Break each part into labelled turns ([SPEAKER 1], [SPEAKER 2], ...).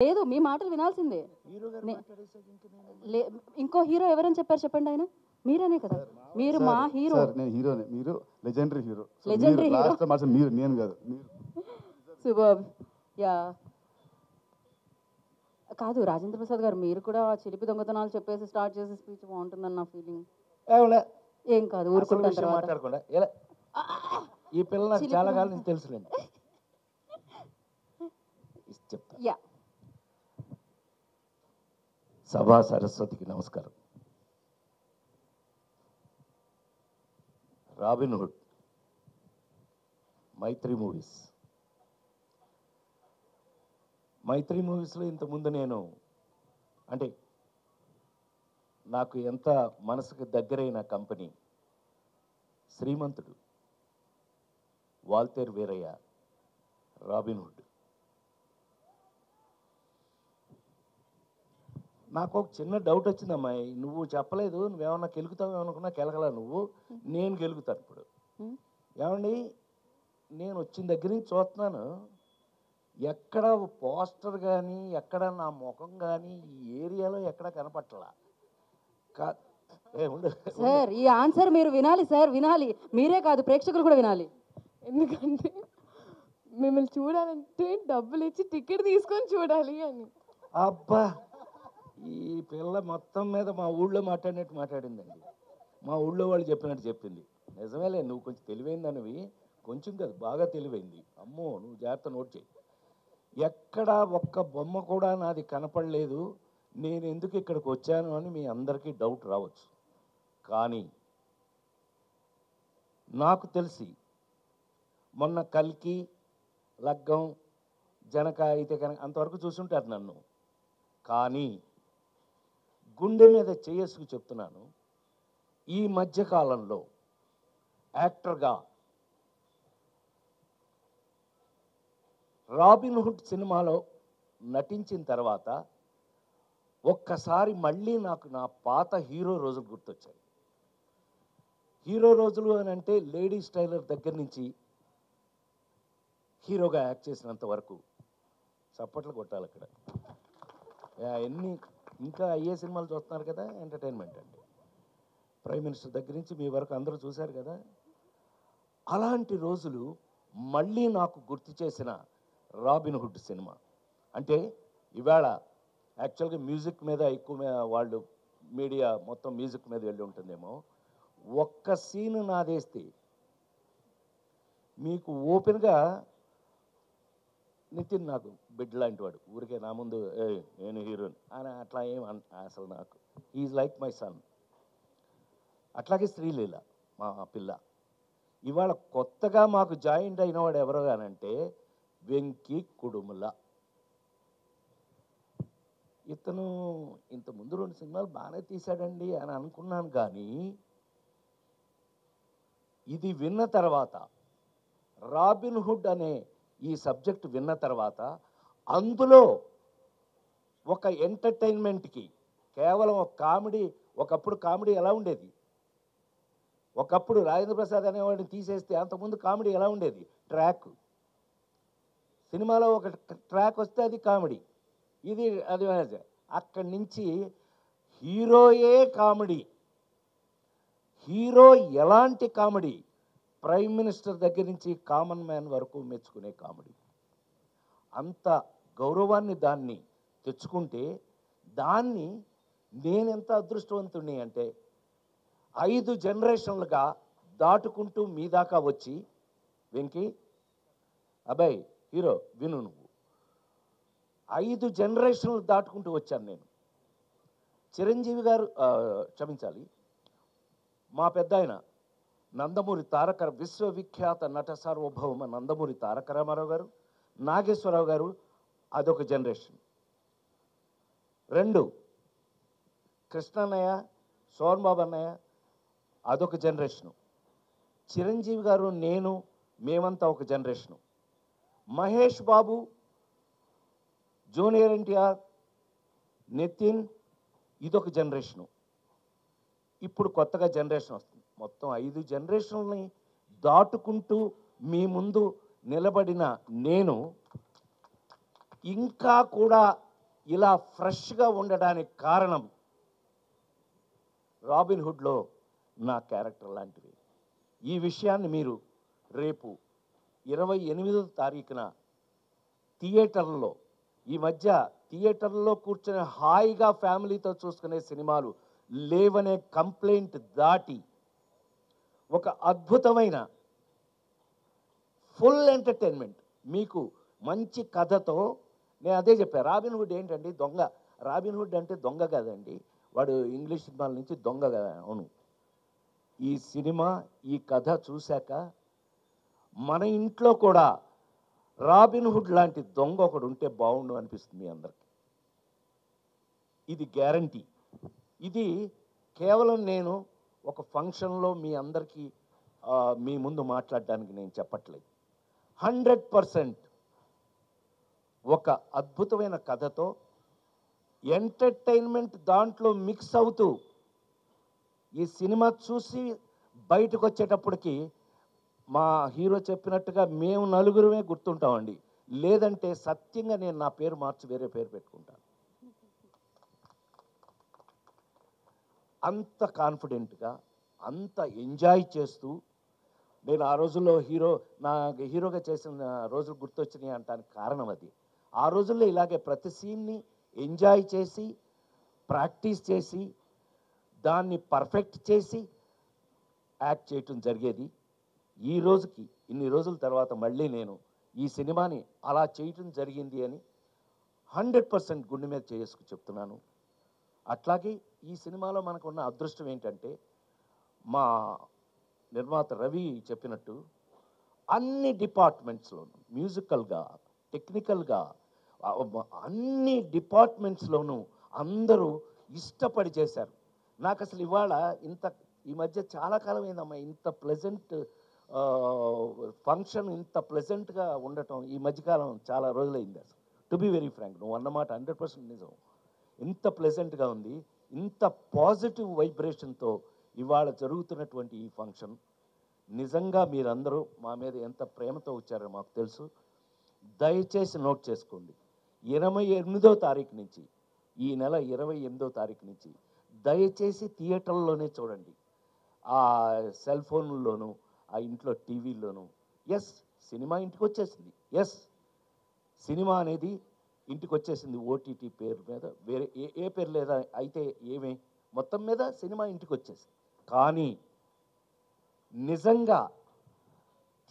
[SPEAKER 1] లేదు మీ మాటలు వినాల్సిందే. ఇంకో హీరో ఎవరని చెప్పారు చెప్పండి? ఆయన మీరనే కదా. మీరు మా హీరో.
[SPEAKER 2] నేను హీరోనే, మీరు legendary hero.
[SPEAKER 1] Legendary hero
[SPEAKER 2] last మాసం మీరు, నేను కాదు మీరు.
[SPEAKER 1] సూపర్. యా కాదు రాజేంద్ర ప్రసాద్ గారు, మీరు కూడా చిలిపి దొంగతనాలు చెప్పేసి స్టార్ట్ చేసే స్పీచ్ బాగుంటుందని నా ఫీలింగ్. ఏం కాదు ఊరుకుంటాను తర్వాత
[SPEAKER 3] మాట్లాడకుండా ఈ పిల్ల నాకు చాలా కాలం నుంచి తెలుసులేండి. చెప్తా.
[SPEAKER 1] యా
[SPEAKER 3] సభా సరస్వతికి నమస్కారం. రాబిన్ హుడ్, మైత్రి మూవీస్. మైత్రి మూవీస్లో ఇంతకుముందు నేను అంటే నాకు ఎంత మనసుకు దగ్గరైన కంపెనీ శ్రీమంతుడు, వాల్తేరు వీరయ్య, రాబిన్ హుడ్. నాకు ఒక చిన్న డౌట్ వచ్చిందమ్మాయి, నువ్వు చెప్పలేదు, నువ్వేమన్నా గెలుగుతావు అనుకున్నా కెలగలా నువ్వు, నేను గెలుగుతాను ఇప్పుడు. ఏమండి, నేను వచ్చిన దగ్గర నుంచి చూస్తున్నాను, ఎక్కడ పోస్టర్ కానీ ఎక్కడ నా ముఖం కానీ ఈ ఏరియాలో ఎక్కడ కనపట్టలా.
[SPEAKER 1] సార్ ఈ ఆన్సర్ మీరు వినాలి సార్, వినాలి. మీరే కాదు ప్రేక్షకులు కూడా వినాలి.
[SPEAKER 4] ఎందుకంటే మిమ్మల్ని చూడాలంటే డబ్బులు ఇచ్చి టికెట్ తీసుకొని చూడాలి అని.
[SPEAKER 3] అబ్బా, ఈ పిల్ల మొత్తం మీద మా ఊళ్ళో మాట్లాడినట్టు మాట్లాడిందండి. మా ఊళ్ళో వాళ్ళు చెప్పినట్టు చెప్పింది. నిజమేలే, నువ్వు కొంచెం తెలివైందనివి, కొంచెం కాదు బాగా తెలివైంది. అమ్మో, నువ్వు జాగ్రత్త నోట్ చేయి. ఎక్కడ ఒక్క బొమ్మ కూడా నాది కనపడలేదు, నేను ఎందుకు ఇక్కడికి వచ్చాను అని మీ అందరికీ డౌట్ రావచ్చు. కానీ నాకు తెలిసి మొన్న కల్కి, లగ్గం, జనక అయితే కనుక అంతవరకు చూసుంటారు నన్ను. కానీ గుండె మీద చేసుకు చెప్తున్నాను, ఈ మధ్యకాలంలో యాక్టర్గా రాబిన్ హుడ్ సినిమాలో నటించిన తర్వాత ఒక్కసారి మళ్ళీ నాకు నా పాత హీరో రోజులు గుర్తొచ్చాయి. హీరో రోజులు అని అంటే లేడీస్ టైలర్ దగ్గర నుంచి హీరోగా యాక్ట్ చేసినంత వరకు చప్పట్లు కొట్టాలి అక్కడ. ఎన్ని ఇంకా అయ్యే సినిమాలు చూస్తున్నారు కదా, ఎంటర్టైన్మెంట్ అండి. ప్రైమ్ మినిస్టర్ దగ్గర నుంచి మీ వరకు అందరూ చూశారు కదా. అలాంటి రోజులు మళ్ళీ నాకు గుర్తు చేసిన రాబిన్ హుడ్ సినిమా. అంటే ఇవాళ యాక్చువల్గా మ్యూజిక్ మీద ఎక్కువ వాళ్ళు మీడియా మొత్తం మ్యూజిక్ మీద వెళ్ళి ఉంటుందేమో. ఒక్క సీను నాదేస్తే మీకు ఓపెన్గా, నితిన్ నాకు బిడ్ లాంటి వాడు, ఊరికే నా ముందు నేను హీరోని అని అట్లా ఏం అసలు నాకు ఈజ్ లైక్ మై సన్. అట్లాగే శ్రీలీల మా పిల్ల. ఇవాళ కొత్తగా మాకు జాయింట్ అయినవాడు ఎవరు కానంటే వెంకీ కుడుముల. ఇతను ఇంతకుముందు 2 సినిమాలు బాగానే తీశాడండి అని అనుకున్నాను. కానీ ఇది విన్న తర్వాత, రాబిన్ హుడ్ అనే ఈ సబ్జెక్ట్ విన్న తర్వాత, అందులో ఒక ఎంటర్టైన్మెంట్కి కేవలం ఒక కామెడీ, ఒకప్పుడు కామెడీ ఎలా ఉండేది, ఒకప్పుడు రాజేంద్ర ప్రసాద్ అనేవాడిని తీసేస్తే అంతకుముందు కామెడీ ఎలా ఉండేది, ట్రాక్. సినిమాలో ఒక ట్రాక్ వస్తే అది కామెడీ, ఇది అది. అక్కడి నుంచి హీరోయే కామెడీ, హీరో ఎలాంటి కామెడీ, ప్రైమ్ మినిస్టర్ దగ్గర నుంచి కామన్ మ్యాన్ వరకు మెచ్చుకునే కామెడీ. అంత గౌరవాన్ని దాన్ని తెచ్చుకుంటే, దాన్ని నేనెంత అదృష్టవంతుణ్ణి అంటే 5 జనరేషన్లుగా దాటుకుంటూ మీ దాకా వచ్చి, వెంకీ అబ్బాయి హీరో విను, నువ్వు 5 జనరేషన్లు దాటుకుంటూ వచ్చాను నేను. చిరంజీవి గారు, క్షమించాలి, మా పెద్ద ఆయన నందమూరి తారక, విశ్వవిఖ్యాత నట సార్వభౌమ నందమూరి తారక రామారావు గారు, నాగేశ్వరరావు గారు, అదొక జనరేషన్. 2 కృష్ణన్నయ్య, సోన్ బాబు అన్నయ్య, అదొక జనరేషను. చిరంజీవి గారు, నేను, మేమంతా ఒక జనరేషను. మహేష్ బాబు, జూనియర్ ఎన్టీఆర్, నితిన్, ఇదొక జనరేషను. ఇప్పుడు కొత్తగా జనరేషన్ వస్తుంది. మొత్తం 5 జనరేషన్లని దాటుకుంటూ మీ ముందు నిలబడిన నేను ఇంకా కూడా ఇలా ఫ్రెష్గా ఉండడానికి కారణం రాబిన్ హుడ్లో నా క్యారెక్టర్ లాంటివి. ఈ విషయాన్ని మీరు రేపు 28వ తారీఖున థియేటర్లో, ఈ మధ్య థియేటర్లో కూర్చొని హాయిగా ఫ్యామిలీతో చూసుకునే సినిమాలు లేవనే కంప్లైంట్ దాటి ఒక అద్భుతమైన ఫుల్ ఎంటర్టైన్మెంట్ మీకు మంచి కథతో, నేను అదే చెప్పాను, రాబిన్ హుడ్ ఏంటండి దొంగ. రాబిన్ హుడ్ అంటే దొంగ కదండి, వాడు ఇంగ్లీష్ సినిమాల నుంచి దొంగ కదా. అవును, ఈ సినిమా ఈ కథ చూశాక మన ఇంట్లో కూడా రాబిన్ హుడ్ లాంటి దొంగ ఒకడు ఉంటే బాగుండు అనిపిస్తుంది మీ అందరికి. ఇది గ్యారంటీ. ఇది కేవలం నేను ఒక ఫంక్షన్లో మీ అందరికీ మీ ముందు మాట్లాడడానికి నేను చెప్పట్లేదు. 100% ఒక అద్భుతమైన కథతో ఎంటర్టైన్మెంట్ దాంట్లో మిక్స్ అవుతూ ఈ సినిమా చూసి బయటకు వచ్చేటప్పటికి మా హీరో చెప్పినట్టుగా మేము నలుగురమే గుర్తుంటామండి. లేదంటే సత్యంగా నేను నా పేరు మార్చి వేరే పేరు పెట్టుకుంటాను. అంత కాన్ఫిడెంట్గా, అంత ఎంజాయ్ చేస్తూ, నేను ఆ రోజుల్లో హీరోగా చేసిన రోజులు గుర్తొచ్చినాయి అంటానికి కారణం అది. ఆ రోజుల్లో ఇలాగే ప్రతి సీన్ని ఎంజాయ్ చేసి, ప్రాక్టీస్ చేసి, దాన్ని పర్ఫెక్ట్ చేసి యాక్ట్ చేయటం జరిగేది. ఈ రోజుకి ఇన్ని రోజుల తర్వాత మళ్ళీ నేను ఈ సినిమాని అలా చేయటం జరిగింది అని 100% గుండె మీద చేసుకు చెప్తున్నాను. అట్లాగే ఈ సినిమాలో మనకున్న అదృష్టం ఏంటంటే, మా నిర్మాత రవి చెప్పినట్టు అన్ని డిపార్ట్మెంట్స్లోనూ, మ్యూజికల్గా, టెక్నికల్గా, అన్ని డిపార్ట్మెంట్స్లోనూ అందరూ ఇష్టపడి చేశారు. నాకు అసలు ఇవాళ ఈ మధ్య చాలా కాలం అయిందమ్మా ఇంత ప్లెజెంట్ ఫంక్షన్, ఇంత ప్లెజెంట్గా ఉండటం ఈ మధ్యకాలం చాలా రోజులైంది. అసలు టు బి వెరీ ఫ్రాంక్, నువ్వు అన్నమాట 100% నిజం. ఇంత ప్లెజెంట్గా ఉంది, ఇంత పాజిటివ్ వైబ్రేషన్తో ఇవాళ జరుగుతున్నటువంటి ఈ ఫంక్షన్ నిజంగా మీరందరూ మా మీద ఎంత ప్రేమతో వచ్చారో మాకు తెలుసు. దయచేసి నోట్ చేసుకోండి, 28వ తారీఖు నుంచి, ఈ నెల 28వ తారీఖు నుంచి దయచేసి థియేటర్లోనే చూడండి. ఆ సెల్ ఫోన్లోనూ, ఆ ఇంట్లో టీవీల్లోనూ. ఎస్, సినిమా ఇంటికి వచ్చేసింది. ఎస్, సినిమా అనేది ఇంటికి వచ్చేసింది ఓటీటీ పేరు మీద. వేరే ఏ పేరు లేదా అయితే ఏమే, మొత్తం మీద సినిమా ఇంటికి వచ్చేసింది. కానీ నిజంగా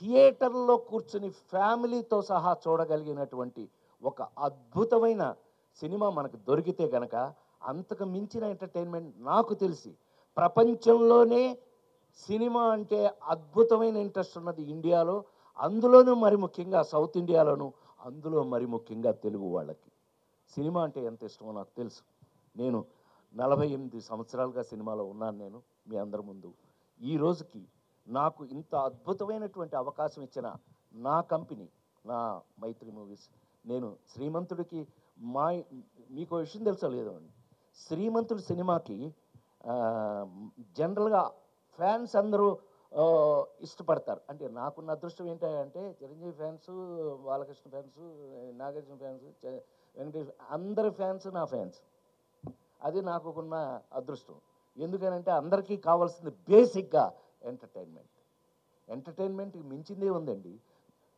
[SPEAKER 3] థియేటర్లో కూర్చుని ఫ్యామిలీతో సహా చూడగలిగినటువంటి ఒక అద్భుతమైన సినిమా మనకు దొరికితే గనక అంతకు మించిన ఎంటర్టైన్మెంట్ నాకు తెలిసి ప్రపంచంలోనే సినిమా అంటే అద్భుతమైన ఇంట్రెస్ట్ ఉన్నది ఇండియాలో, అందులోనూ మరి ముఖ్యంగా సౌత్ ఇండియాలోను, అందులో మరి ముఖ్యంగా తెలుగు వాళ్ళకి సినిమా అంటే ఎంత ఇష్టమో నాకు తెలుసు. నేను 48 సంవత్సరాలుగా సినిమాలో ఉన్నాను. నేను మీ అందరి ముందు ఈ రోజుకి నాకు ఇంత అద్భుతమైనటువంటి అవకాశం ఇచ్చిన నా కంపెనీ, నా మైత్రి మూవీస్. నేను శ్రీమంతుడికి మీకు విషయం తెలుసో లేదో అండి, శ్రీమంతుడి సినిమాకి జనరల్గా ఫ్యాన్స్ అందరూ ఇష్టపడతారు. అంటే నాకున్న అదృష్టం ఏంటంటే Chiranjeevi fans, Balakrishna fans, Nagarjuna fans, Venkatesh, అందరి ఫ్యాన్స్ నా ఫ్యాన్స్. అది నాకున్న అదృష్టం. ఎందుకనంటే అందరికీ కావాల్సింది బేసిక్గా ఎంటర్టైన్మెంట్కి మించిందే ఉందండి.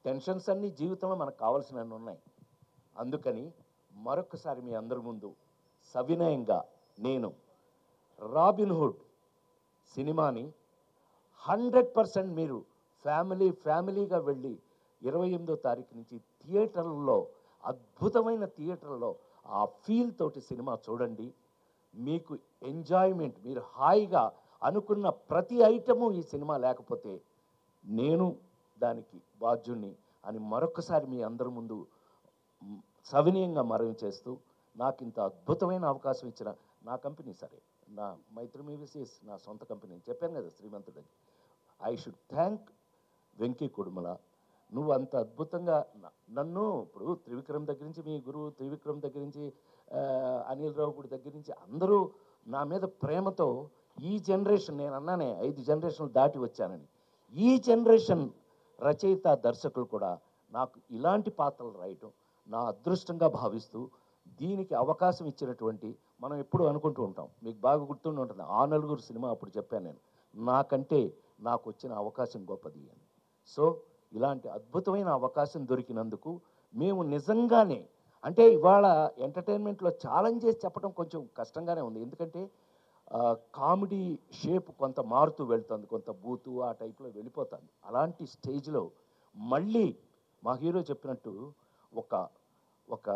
[SPEAKER 3] టెన్షన్స్ అన్నీ జీవితంలో మనకు కావాల్సినవి ఉన్నాయి. అందుకని మరొకసారి మీ అందరి ముందు సవినయంగా నేను రాబిన్ హుడ్ సినిమాని 100% మీరు ఫ్యామిలీగా వెళ్ళి 28వ తారీఖు నుంచి థియేటర్లో, అద్భుతమైన థియేటర్లో ఆ ఫీల్ తోటి సినిమా చూడండి. మీకు ఎంజాయ్మెంట్, మీరు హాయిగా అనుకున్న ప్రతి ఐటము ఈ సినిమా లేకపోతే నేను దానికి బాధ్యుణ్ణి అని మరొకసారి మీ అందరి ముందు సవినయంగా మనవి చేస్తూ, నాకు ఇంత అద్భుతమైన అవకాశం ఇచ్చిన నా కంపెనీ, సరే నా మైత్రి మూవీస్ నా సొంత కంపెనీ, చెప్పాను కదా శ్రీమంతుడని. I should thank Venky Kudumula. నువ్వు అంత అద్భుతంగా నన్ను, ఇప్పుడు త్రివిక్రమ్ దగ్గర నుంచి, మీ గురువు త్రివిక్రమ్ దగ్గర నుంచి, అనిల్ రావుపూడి దగ్గర నుంచి అందరూ నా మీద ప్రేమతో ఈ జనరేషన్, నేను అన్నానే 5 జనరేషన్లు దాటి వచ్చానని, ఈ జనరేషన్ రచయిత దర్శకులు కూడా నాకు ఇలాంటి పాత్రలు రాయటం నా అదృష్టంగా భావిస్తూ దీనికి అవకాశం ఇచ్చినటువంటి, మనం ఎప్పుడు అనుకుంటూ ఉంటాం, మీకు బాగా గుర్తుండి ఉంటుంది, ఆ నలుగురు సినిమా అప్పుడు చెప్పాను నేను, నాకంటే నాకు వచ్చిన అవకాశం గొప్పది అని. సో ఇలాంటి అద్భుతమైన అవకాశం దొరికినందుకు మేము నిజంగానే, అంటే ఇవాళ ఎంటర్టైన్మెంట్లో ఛాలెంజ్ చేసి చెప్పడం కొంచెం కష్టంగానే ఉంది. ఎందుకంటే కామెడీ షేప్ కొంత మారుతూ వెళ్తుంది, కొంత బూతు ఆ టైప్లో వెళ్ళిపోతుంది. అలాంటి స్టేజ్లో మళ్ళీ మా హీరో చెప్పినట్టు ఒక ఒక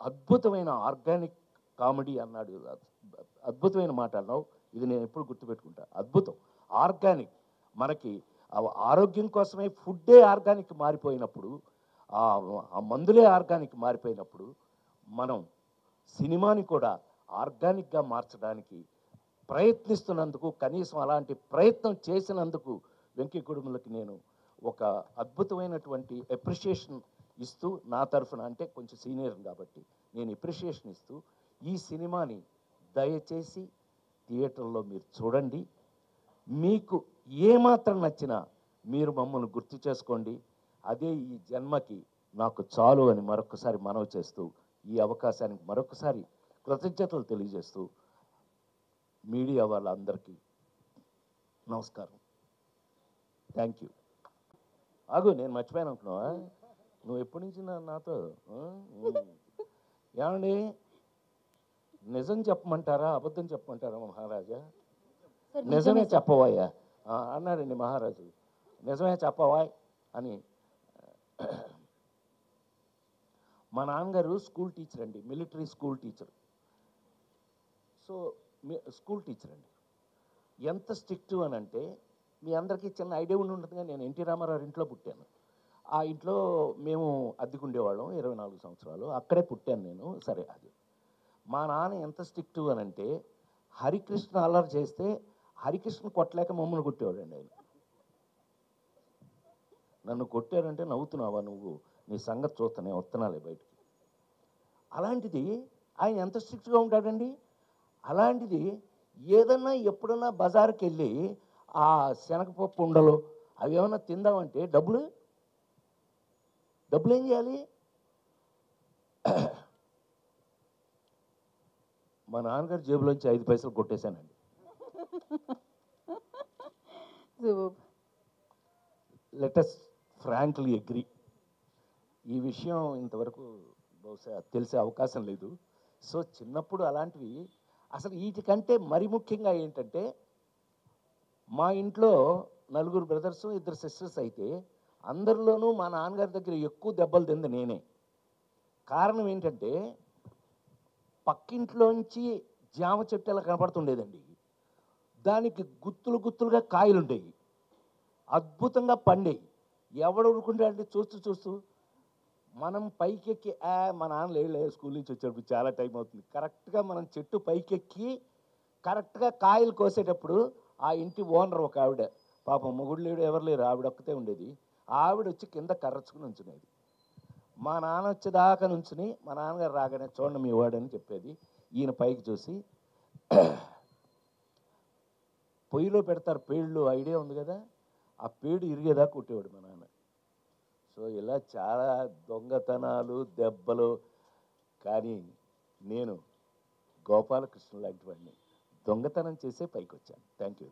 [SPEAKER 3] అద్భుతమైన ఆర్గానిక్ కామెడీ అన్నాడు. అద్భుతమైన మాట అన్నావు, ఇది నేను ఎప్పుడు గుర్తుపెట్టుకుంటా. అద్భుతం, ఆర్గానిక్. మనకి ఆరోగ్యం కోసమే ఫుడ్డే ఆర్గానిక్ మారిపోయినప్పుడు, ఆ మందులే ఆర్గానిక్ మారిపోయినప్పుడు, మనం సినిమాని కూడా ఆర్గానిక్గా మార్చడానికి ప్రయత్నిస్తున్నందుకు, కనీసం అలాంటి ప్రయత్నం చేసినందుకు వెంకీ కుటుంబలకి నేను ఒక అద్భుతమైనటువంటి అప్రిషియేషన్ ఇస్తూ, నా తరఫున, అంటే కొంచెం సీనియర్ కాబట్టి నేను అప్రిషియేషన్ ఇస్తూ, ఈ సినిమాని దయచేసి థియేటర్లో మీరు చూడండి. మీకు ఏమాత్రం నచ్చినా మీరు మమ్మల్ని గుర్తు చేసుకోండి. అదే ఈ జన్మకి నాకు చాలు అని మరొకసారి మనవి చేస్తూ, ఈ అవకాశానికి మరొకసారి కృతజ్ఞతలు తెలియజేస్తూ, మీడియా వాళ్ళందరికీ నమస్కారం. Thank you. ఆగు, నేను మర్చిపోయాను అనుకున్నావా? నువ్వు ఎప్పటి నుంచి నాతో ఏమండి, నిజం చెప్పమంటారా అబద్ధం చెప్పమంటారా మహారాజా? నిజమే చెప్పవయ్యా అన్నాడండి మహారాజు. నిజమే చెప్పవా అని. మా నాన్నగారు స్కూల్ టీచర్ అండి, military school teacher. So school teacher అండి. ఎంత స్ట్రిక్ట్ అని అంటే, మీ అందరికీ చిన్న ఐడియా ఉండి ఉంటుంది. నేను ఎన్టీ రామారావు ఇంట్లో పుట్టాను. ఆ ఇంట్లో మేము అద్దెకుండేవాళ్ళం 24 సంవత్సరాలు, అక్కడే పుట్టాను నేను. సరే, అది మా నాన్న ఎంత స్ట్రిక్ట్ అని అంటే, హరికృష్ణ అల్లరి చేస్తే హరికృష్ణ కొట్టలేక మమ్మల్ని కొట్టేవాడండి ఆయన. నన్ను కొట్టారంటే నవ్వుతున్నావా నువ్వు, నీ సంగతి చూస్తానే వస్తున్నాలే బయటికి. అలాంటిది ఆయన ఎంత స్ట్రిక్ట్గా ఉంటాడండి. అలాంటిది ఏదన్నా ఎప్పుడన్నా బజార్కి వెళ్ళి ఆ శనగపప్పు ఉండలు అవి ఏమన్నా తిందామంటే డబ్బులు ఏం చేయాలి? మా నాన్నగారి జేబులోంచి 5 పైసలు కొట్టేశానండి. Let us frankly agree. ఈ విషయం ఇంతవరకు బహుశా తెలిసే అవకాశం లేదు. సో చిన్నప్పుడు అలాంటివి అసలు వీటికంటే మరి ముఖ్యంగా ఏంటంటే, మా ఇంట్లో 4 బ్రదర్స్ 2 సిస్టర్స్ అయితే అందరిలోనూ మా నాన్నగారి దగ్గర ఎక్కువ దెబ్బలు తింది నేనే. కారణం ఏంటంటే, పక్కింట్లోంచి జామ చెట్టు ఎలా కనపడుతుండేదండి, దానికి గుత్తులుగా కాయలు ఉండేవి, అద్భుతంగా పండేవి. ఎవడు ఊరుకుంటాడంటే చూస్తూ మనం పైకెక్కి మా నాన్న లేలే స్కూల్ నుంచి వచ్చేటప్పుడు చాలా టైం అవుతుంది, కరెక్ట్గా మనం చెట్టు పైకెక్కి కరెక్ట్గా కాయలు కోసేటప్పుడు ఆ ఇంటి ఓనర్ ఒక ఆవిడ, పాపం మొగుడు లేడు ఎవరు లేరు, ఆవిడ ఒక్కతే ఉండేది. ఆవిడ వచ్చి కింద కర్రచ్చుకుని ఉంచునేది. మా నాన్న వచ్చేదాకా నుంచుని మా నాన్నగారు రాగానే చూడండి మీ వాడని చెప్పేది. ఈయన పైకి చూసి పొయ్యిలో పెడతారు పేళ్ళు, ఐడియా ఉంది కదా, ఆ పేడు ఇరిగేదాకా కొట్టేవాడు మా నాన్న. సో ఇలా చాలా దొంగతనాలు దెబ్బలు. కానీ నేను గోపాలకృష్ణ లాంటి వాడిని దొంగతనం చేసే పైకి వచ్చాను. Thank you.